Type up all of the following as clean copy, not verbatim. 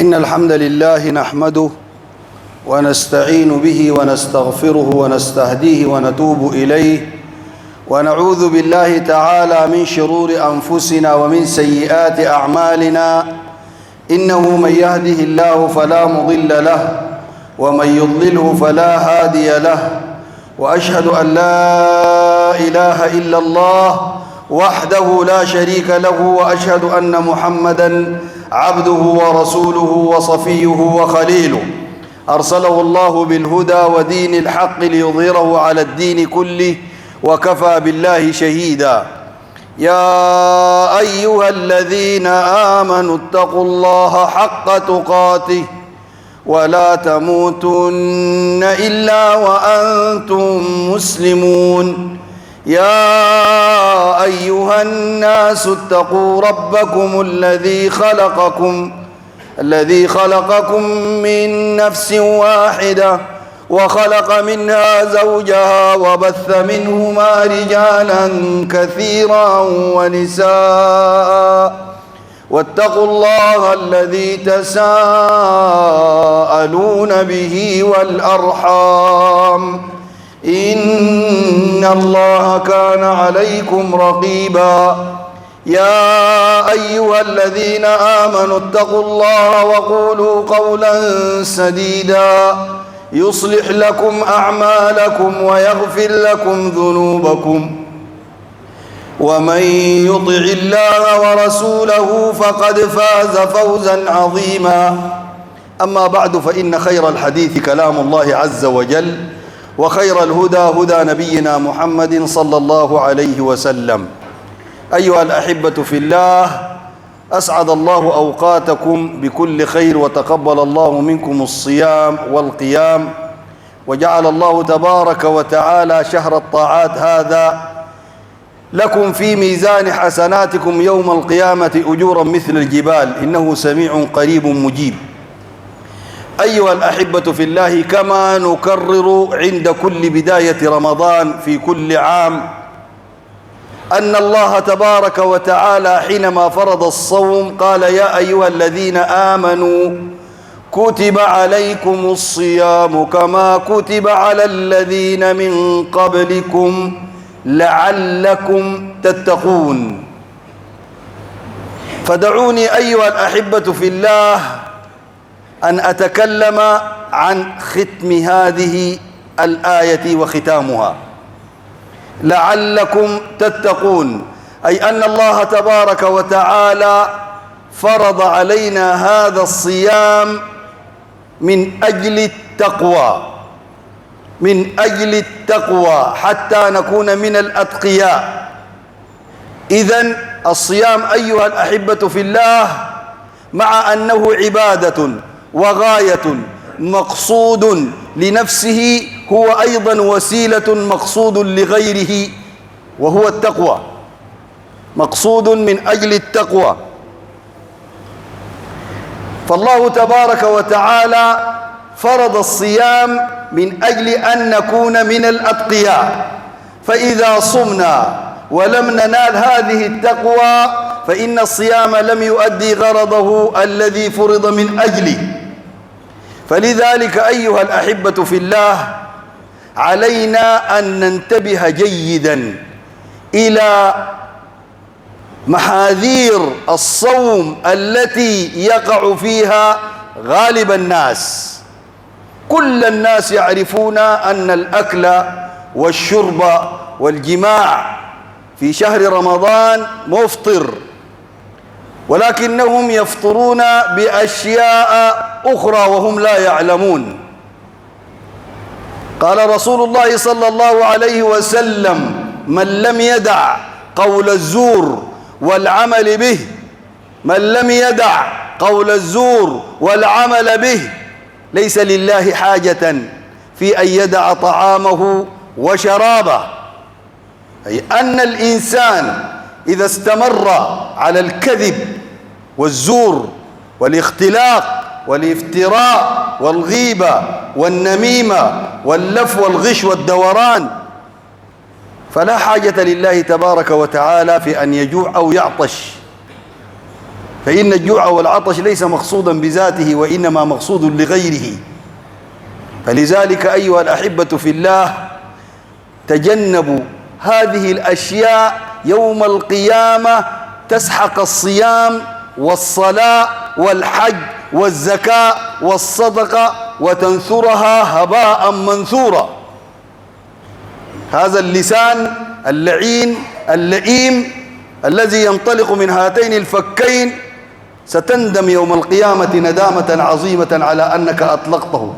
إن الحمد لله نحمده ونستعين به ونستغفره ونستهديه ونتوب إليه ونعوذ بالله تعالى من شرور أنفسنا ومن سيئات أعمالنا إنه من يهده الله فلا مضل له ومن يضلله فلا هادي له وأشهد أن لا إله إلا الله وحده لا شريك له وأشهد أن محمدًا عبده ورسوله وصفيه وخليله أرسله الله بالهدى ودين الحق ليظهره على الدين كله وكفى بالله شهيدا. يا أيها الذين آمنوا اتقوا الله حق تقاته ولا تموتن إلا وأنتم مسلمون. يا أيها الناس اتقوا ربكم الذي خلقكم من نفس واحدة وخلق منها زوجها وبث منهما رجالا كثيرا ونساء واتقوا الله الذي تساءلون به والأرحام إن الله كان عليكم رقيبا. يا أيها الذين آمنوا اتقوا الله وقولوا قولا سديدا يصلح لكم أعمالكم ويغفر لكم ذنوبكم ومن يطع الله ورسوله فقد فاز فوزا عظيما. أما بعد فإن خير الحديث كلام الله عز وجل وخير الهدى هدى نبينا محمد صلى الله عليه وسلم. أيها الأحبة في الله، أسعد الله أوقاتكم بكل خير وتقبل الله منكم الصيام والقيام، وجعل الله تبارك وتعالى شهر الطاعات هذا لكم في ميزان حسناتكم يوم القيامة أجورا مثل الجبال إنه سميع قريب مجيب. أيها الأحبة في الله، كما نكرر عند كل بداية رمضان في كل عام أن الله تبارك وتعالى حينما فرض الصوم قال: يا أيها الذين آمنوا كتب عليكم الصيام كما كتب على الذين من قبلكم لعلكم تتقون. فدعوني أيها الأحبة في الله أن أتكلم عن ختم هذه الآية وختامها، لعلكم تتقون، أي أن الله تبارك وتعالى فرض علينا هذا الصيام من أجل التقوى حتى نكون من الأتقياء. إذن الصيام أيها الأحبة في الله مع أنه عبادة وغاية مقصود لنفسه هو أيضا وسيلة مقصود لغيره وهو التقوى، مقصود من أجل التقوى. فالله تبارك وتعالى فرض الصيام من أجل أن نكون من الأتقياء، فإذا صمنا ولم ننال هذه التقوى فإن الصيام لم يؤدي غرضه الذي فرض من أجله. فلذلك أيها الأحبة في الله، علينا أن ننتبه جيدا إلى محاذير الصوم التي يقع فيها غالب الناس. كل الناس يعرفون أن الأكل والشرب والجماع في شهر رمضان مفطر، ولكنهم يفطرون بأشياء أخرى وهم لا يعلمون. قال رسول الله صلى الله عليه وسلم: من لم يدع قول الزور والعمل به، من لم يدع قول الزور والعمل به ليس لله حاجة في أن يدع طعامه وشرابه. أي أن الإنسان إذا استمر على الكذب والزور والاختلاق والافتراء والغيبة والنميمة واللف والغش والدوران فلا حاجة لله تبارك وتعالى في أن يجوع أو يعطش. فإن الجوع والعطش ليس مقصودا بذاته وإنما مقصود لغيره. فلذلك أيها الأحبة في الله، تجنبوا هذه الأشياء يوم القيامة تسحق الصيام والصلاة والحج والزكاة والصدقة وتنثرها هباء منثورا. هذا اللسان اللعين اللئيم الذي ينطلق من هاتين الفكين ستندم يوم القيامة ندامة عظيمة على أنك أطلقته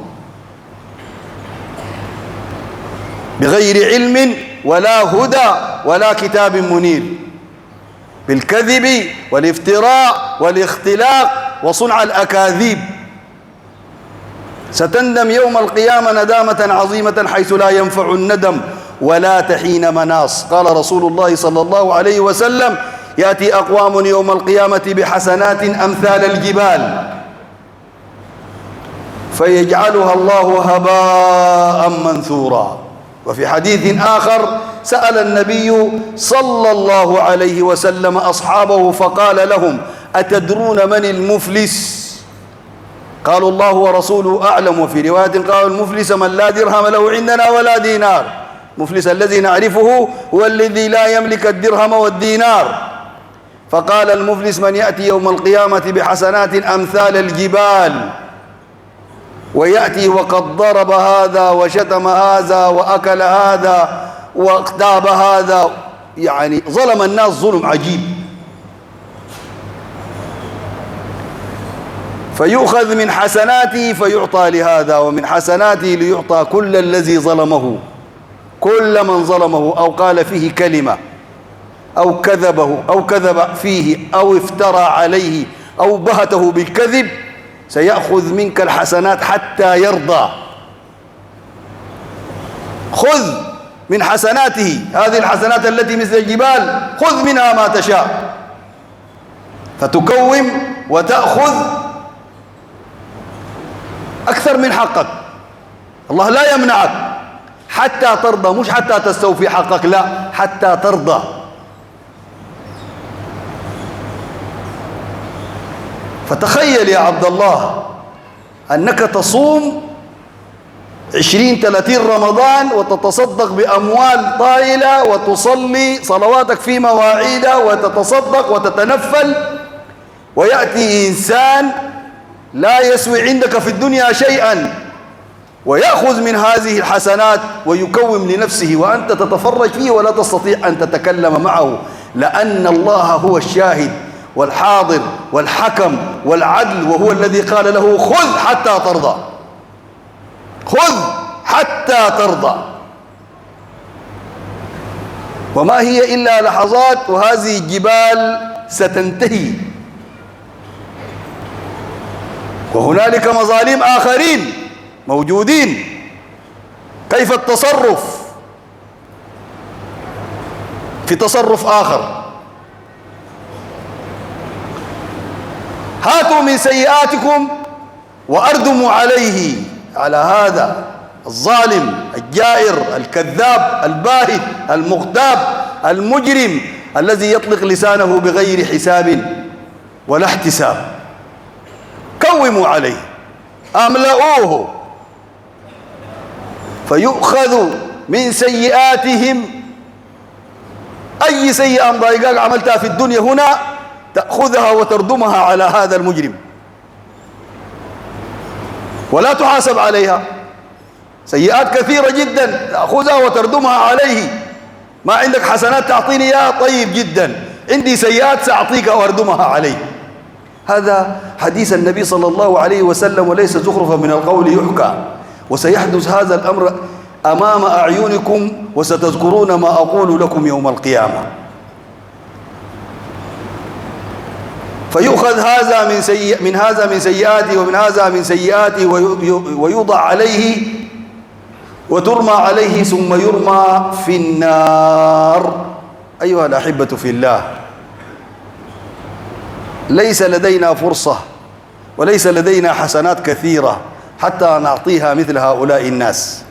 بغير علم ولا هدى ولا كتاب منير، بالكذب والافتراء والاختلاق وصنع الأكاذيب. ستندم يوم القيامة ندامة عظيمة حيث لا ينفع الندم ولا تحين مناص. قال رسول الله صلى الله عليه وسلم: يأتي أقوام يوم القيامة بحسنات أمثال الجبال فيجعلها الله هباء منثورا. وفي حديث آخر سأل النبي صلى الله عليه وسلم أصحابه فقال لهم: أتدرون من المفلس؟ قالوا: الله ورسوله أعلم. وفي رواية قالوا: المفلس من لا درهم له عندنا ولا دينار. المفلس الذي نعرفه هو الذي لا يملك الدرهم والدينار. فقال: المفلس من يأتي يوم القيامة بحسنات أمثال الجبال ويأتي وقد ضرب هذا وشتم هذا وأكل هذا واغتاب هذا، يعني ظلم الناس ظلم عجيب. فيؤخذ من حسناته فيعطى لهذا ومن حسناته ليعطى كل الذي ظلمه، كل من ظلمه أو قال فيه كلمة أو كذبه أو كذب فيه أو افترى عليه أو بهته بالكذب سيأخذ منك الحسنات حتى يرضى. خذ من حسناته، هذه الحسنات التي مثل الجبال خذ منها ما تشاء، فتكوم وتأخذ أكثر من حقك. الله لا يمنعك حتى ترضى، مش حتى تستوفي حقك، لا، حتى ترضى. فتخيل يا عبد الله أنك تصوم 20-30 رمضان وتتصدق بأموال طائلة وتصلي صلواتك في مواعيدها وتتصدق وتتنفل، ويأتي إنسان لا يسوي عندك في الدنيا شيئا ويأخذ من هذه الحسنات ويكوم لنفسه وأنت تتفرج فيه ولا تستطيع أن تتكلم معه، لأن الله هو الشاهد والحاضر والحكم والعدل، وهو الذي قال له: خذ حتى ترضى، خذ حتى ترضى. وما هي إلا لحظات وهذه الجبال ستنتهي، وهنالك مظالم آخرين موجودين. كيف التصرف؟ في تصرف آخر: هاتوا من سيئاتكم وأردموا عليه، على هذا الظالم الجائر الكذاب الباهت المغتاب المجرم الذي يطلق لسانه بغير حساب ولا احتساب. كوموا عليه، أملؤوه، فيؤخذ من سيئاتهم. أي سيئة مضايقاك عملتها في الدنيا هنا تأخذها وتردمها على هذا المجرم ولا تحاسب عليها. سيئات كثيرة جدا تأخذها وتردمها عليه. ما عندك حسنات تعطيني إياها؟ طيب جدا، عندي سيئات سأعطيك وأردمها عليه. هذا حديث النبي صلى الله عليه وسلم وليس زخرفا من القول يحكى. وسيحدث هذا الأمر أمام أعينكم وستذكرون ما أقول لكم يوم القيامة. فيؤخذ هذا من هذا من سيئاته ومن هذا من سيئاته ويوضع عليه وترمى عليه ثم يرمى في النار. أيها الأحبة في الله، ليس لدينا فرصة وليس لدينا حسنات كثيرة حتى نعطيها مثل هؤلاء الناس،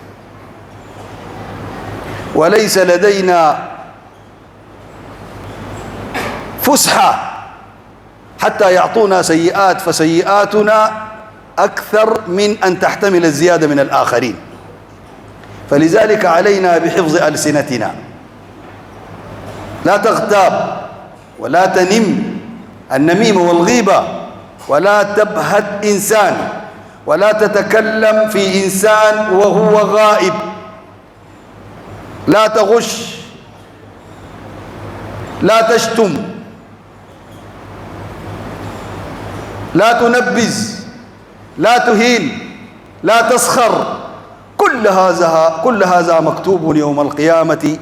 وليس لدينا فسحة حتى يعطونا سيئات، فسيئاتنا أكثر من أن تحتمل الزيادة من الآخرين. فلذلك علينا بحفظ ألسنتنا، لا تغتاب ولا تنم النميمة والغيبة، ولا تبهت إنسان، ولا تتكلم في إنسان وهو غائب، لا تغش، لا تشتم، لا تنبذ، لا تهين، لا تسخر. كل هذا مكتوب يوم القيامة،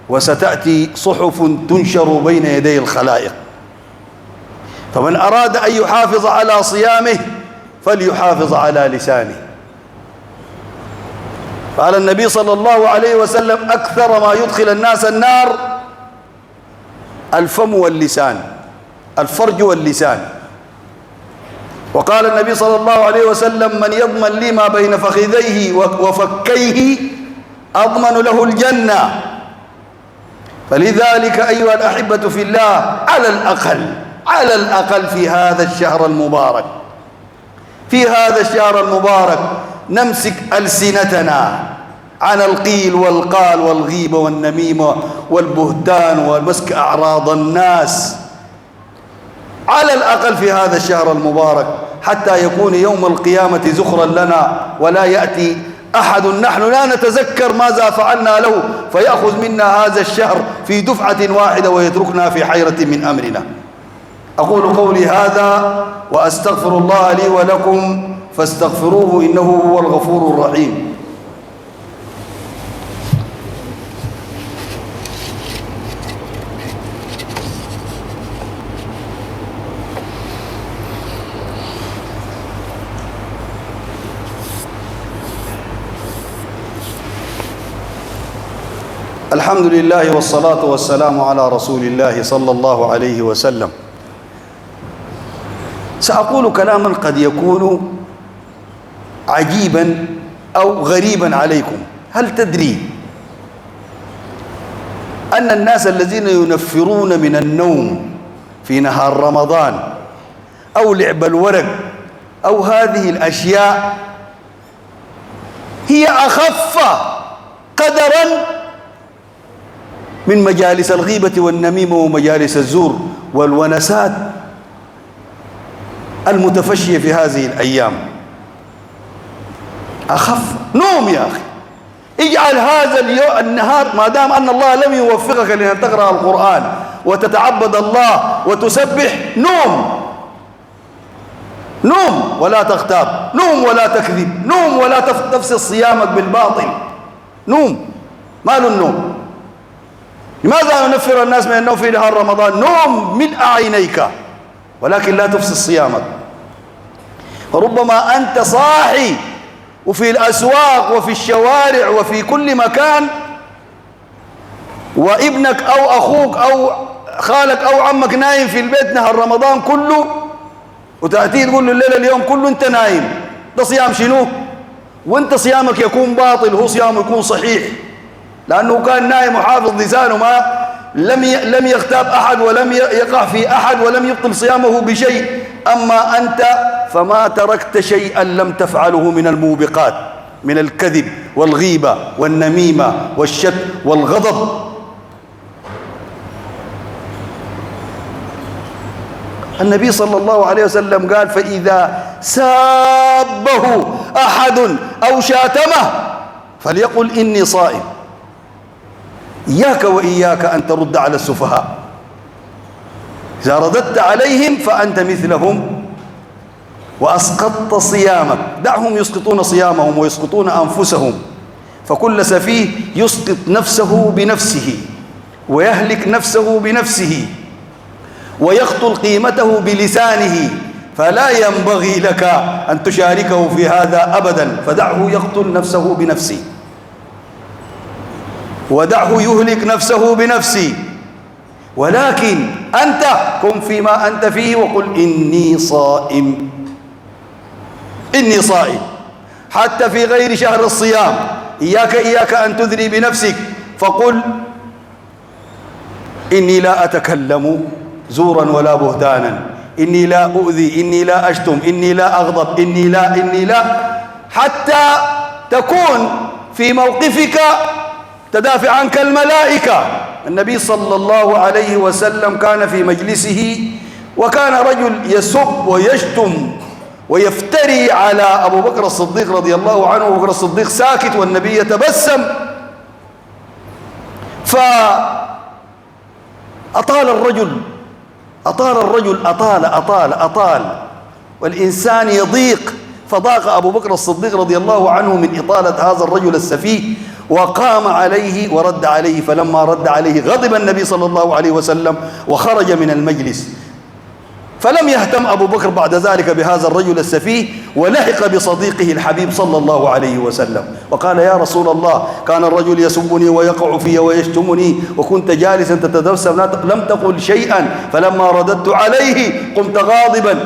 وستأتي صحف تنشر بين يدي الخلائق. فمن أراد أن يحافظ على صيامه فليحافظ على لسانه. قال النبي صلى الله عليه وسلم: أكثر ما يدخل الناس النار الفم واللسان، الفرج واللسان. وقال النبي صلى الله عليه وسلم: من يضمن لي ما بين فخذيه وفكيه أضمن له الجنة. فلذلك أيها الأحبة في الله، على الأقل في هذا الشهر المبارك، نمسك ألسنتنا عن القيل والقال والغيبة والنميمة والبهتان ومسك أعراض الناس، على الأقل في هذا الشهر المبارك، حتى يكون يوم القيامة زخرا لنا، ولا يأتي أحد نحن لا نتذكر ماذا فعلنا له فيأخذ منا هذا الشهر في دفعة واحدة ويتركنا في حيرة من أمرنا. أقول قولي هذا وأستغفر الله لي ولكم فاستغفروه إنه هو الغفور الرحيم. الحمد لله والصلاة والسلام على رسول الله صلى الله عليه وسلم. سأقول كلاما قد يكون عجيبا أو غريبا عليكم. هل تدري أن الناس الذين ينفرون من النوم في نهار رمضان أو لعب الورق أو هذه الأشياء هي أخف قدرا من مجالس الغيبة والنميمة ومجالس الزور والونسات المتفشية في هذه الأيام؟ أخف. نوم يا أخي، اجعل هذا النهار، ما دام أن الله لم يوفقك لأن تقرأ القرآن وتتعبد الله وتسبح، نوم ولا تغتاب، نوم ولا تكذب، نوم ولا تفسد صيامك بالباطل. نوم. مال النوم؟ لماذا ينفر الناس من النوم في نهار رمضان؟ نوم ملء عينيك ولكن لا تفسد صيامك. فربما أنت صاحي وفي الأسواق وفي الشوارع وفي كل مكان، وابنك أو أخوك أو خالك أو عمك نايم في البيت نهار رمضان كله، وتأتي تقول له الليلة اليوم كله أنت نايم. ده صيام شنو؟ وأنت صيامك يكون باطل، هو صيامه يكون صحيح، لأنه كان نايم وحافظ لسانه، ما لم يغتاب أحد ولم يقع في أحد ولم يبطل صيامه بشيء. أما أنت فما تركت شيئا لم تفعله من الموبقات، من الكذب والغيبة والنميمة والشك والغضب. النبي صلى الله عليه وسلم قال: فإذا سابه أحد أو شاتمه فليقل إني صائم. إياك وإياك أن ترد على السفهاء. إذا رددت عليهم فأنت مثلهم وأسقطت صيامك. دعهم يسقطون صيامهم ويسقطون أنفسهم، فكل سفيه يسقط نفسه بنفسه ويهلك نفسه بنفسه ويقتل قيمته بلسانه، فلا ينبغي لك أن تشاركه في هذا أبدا. فدعه يقتل نفسه بنفسه ودعه يهلك نفسه بنفسه، ولكن أنت كن فيما أنت فيه وقل إني صائم، إني صائم. حتى في غير شهر الصيام إياك أن تذري بنفسك، فقل إني لا أتكلم زورا ولا بهتانا، إني لا أؤذي، إني لا أشتم، إني لا أغضب، إني لا، حتى تكون في موقفك تدافع عنك الملائكة. النبي صلى الله عليه وسلم كان في مجلسه وكان رجل يسب ويشتم ويفتري على أبو بكر الصديق رضي الله عنه، وأبو بكر الصديق ساكت والنبي يتبسم. فأطال الرجل أطال والإنسان يضيق، فضاق أبو بكر الصديق رضي الله عنه من إطالة هذا الرجل السفيه، وقام عليه ورد عليه. فلما رد عليه غضب النبي صلى الله عليه وسلم وخرج من المجلس. فلم يهتم أبو بكر بعد ذلك بهذا الرجل السفيه، ولحق بصديقه الحبيب صلى الله عليه وسلم وقال: يا رسول الله، كان الرجل يسبني ويقع في ويشتمني وكنت جالسا تتبسم لم تقل شيئا، فلما رددت عليه قمت غاضبا.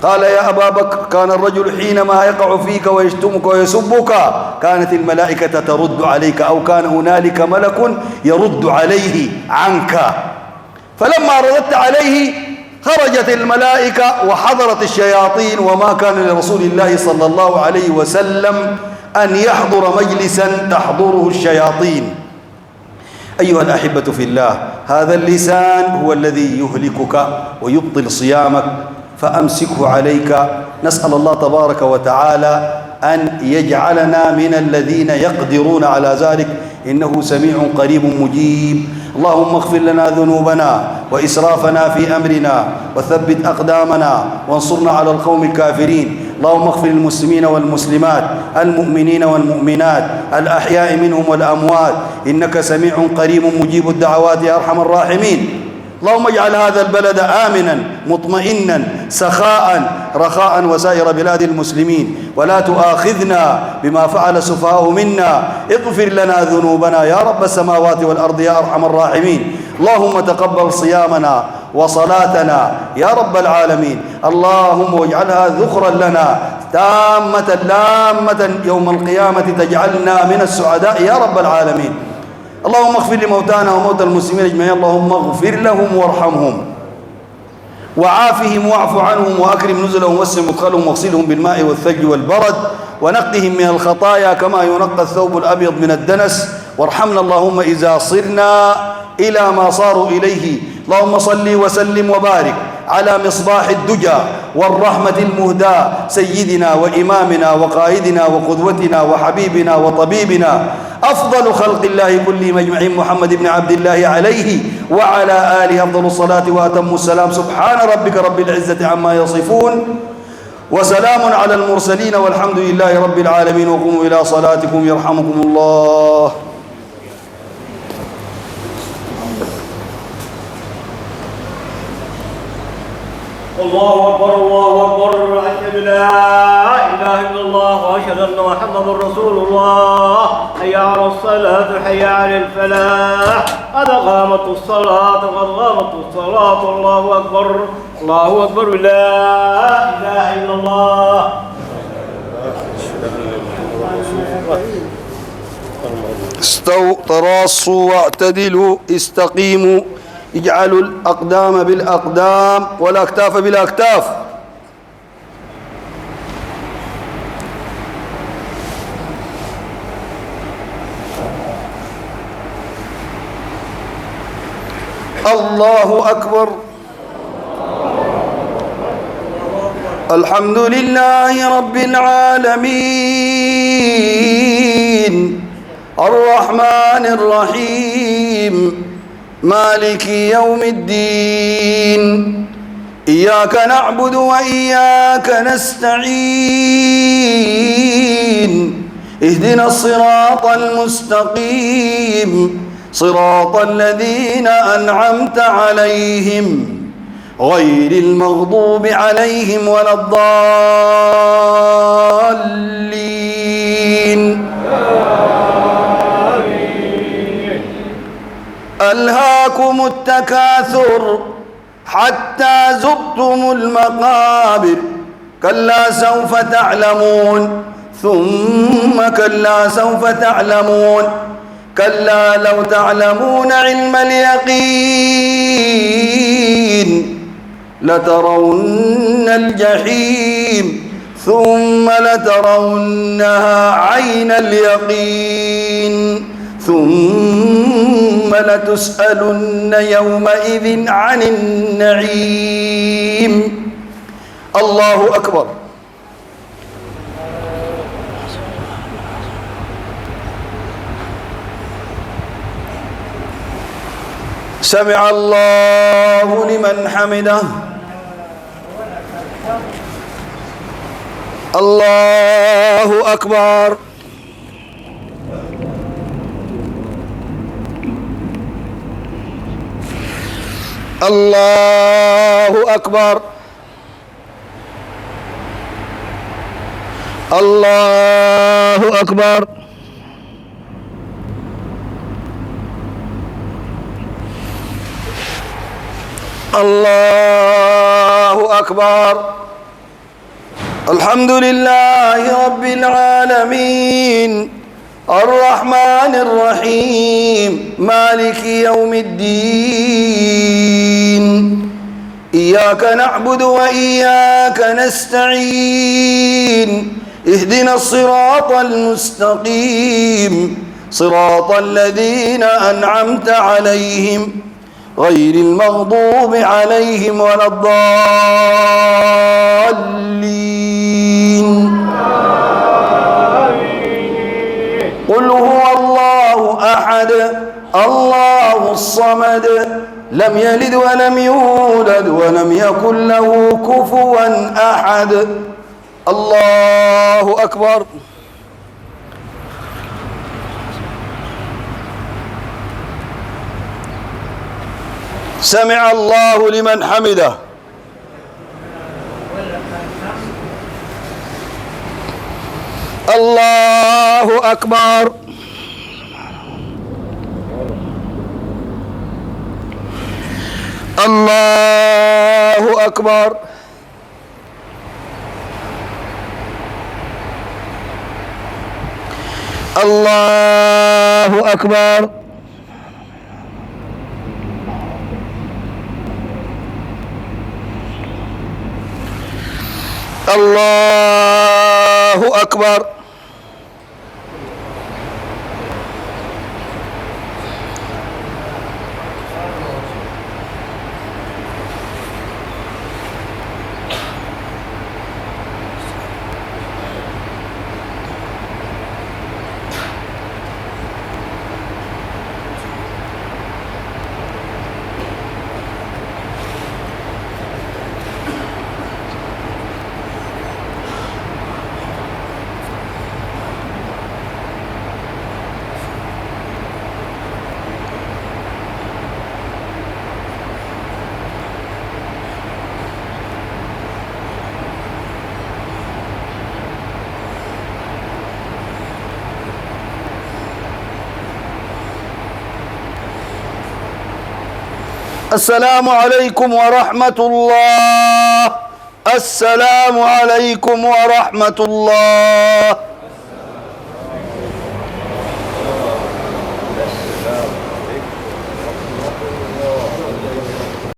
قال: يا أبا بكر، كان الرجل حينما يقع فيك ويشتمك ويسبك كانت الملائكة ترد عليك، أو كان هنالك ملك يرد عليه عنك. فلما رددت عليه خرجت الملائكة وحضرت الشياطين، وما كان لرسول الله صلى الله عليه وسلم أن يحضر مجلسا تحضره الشياطين. أيها الأحبة في الله، هذا اللسان هو الذي يهلكك ويبطل صيامك، فأمسكه عليك. نسأل الله تبارك وتعالى أن يجعلنا من الذين يقدرون على ذلك، إنه سميع قريب مجيب. اللهم اغفر لنا ذنوبنا وإسرافنا في أمرنا وثبت أقدامنا وانصرنا على القوم الكافرين. اللهم اغفر للمسلمين والمسلمات، المؤمنين والمؤمنات، الأحياء منهم والأموات، إنك سميع قريب مجيب الدعوات يا أرحم الراحمين. اللهم اجعل هذا البلد آمنا مطمئنا سخاء رخاء وسائر بلاد المسلمين، ولا تؤاخذنا بما فعل السفهاء منا. اغفر لنا ذنوبنا يا رب السماوات والأرض يا أرحم الراحمين. اللهم تقبل صيامنا وصلاتنا يا رب العالمين. اللهم واجعلها ذخرا لنا تامة لامة يوم القيامة، تجعلنا من السعداء يا رب العالمين. اللهم اغفر لموتانا وموتى المسلمين اجمعين. اللهم اغفر لهم وارحمهم وعافهم واعف عنهم وأكرم نزلهم ووسع مدخلهم واغسلهم بالماء والثلج والبرد ونقهم من الخطايا كما ينقى الثوب الأبيض من الدنس. وارحمنا اللهم إذا صرنا إلى ما صاروا إليه. اللهم صل وسلم وبارك على مصباح الدجى والرحمة المهداة سيدنا وإمامنا وقائدنا وقدوتنا وحبيبنا وطبيبنا أفضل خلق الله كلهم أجمعين، محمد بن عبد الله عليه وعلى آله أفضل الصلاة وأتم السلام. سبحان ربك رب العزة عما يصفون وسلام على المرسلين والحمد لله رب العالمين. وقوموا إلى صلاتكم يرحمكم الله. الله أكبر الله أكبر، أشهد أن لا إله إلا الله وأشهد أن محمدا رسول الله. حي على الصلاة حي على الفلاح، قد قامت الصلاة قد قامت الصلاة. الله أكبر الله أكبر، لا إله إلا الله. استووا تراصوا واعتدلوا استقيموا، اجعلوا الأقدام بالأقدام والأكتاف بالأكتاف. الله أكبر. الحمد لله رب العالمين الرحمن الرحيم مالك يوم الدين. إياك نعبد وإياك نستعين، اهدنا الصراط المستقيم، صراط الذين أنعمت عليهم غير المغضوب عليهم ولا الضالين. ألهاكم التكاثر حتى زرتم المقابر، كلا سوف تعلمون ثم كلا سوف تعلمون، كلا لو تعلمون علم اليقين لترون الجحيم ثم لترونها عين اليقين ثم لتسألن يومئذ عن النعيم. الله أكبر. سمع الله لمن حمده. الله أكبر. الله أكبر. الله أكبر. الله أكبر. الحمد لله رب العالمين الرحمن الرحيم مالك يوم الدين إياك نعبد وإياك نستعين اهدنا الصراط المستقيم صراط الذين أنعمت عليهم غير المغضوب عليهم ولا الضالين. قل هو الله أحد الله الصمد لم يلد ولم يولد ولم يكن له كفوا أحد. الله أكبر. سمع الله لمن حمده. الله أكبر. الله أكبر. الله أكبر. الله أكبر. السلام عليكم ورحمة الله. السلام عليكم ورحمة الله.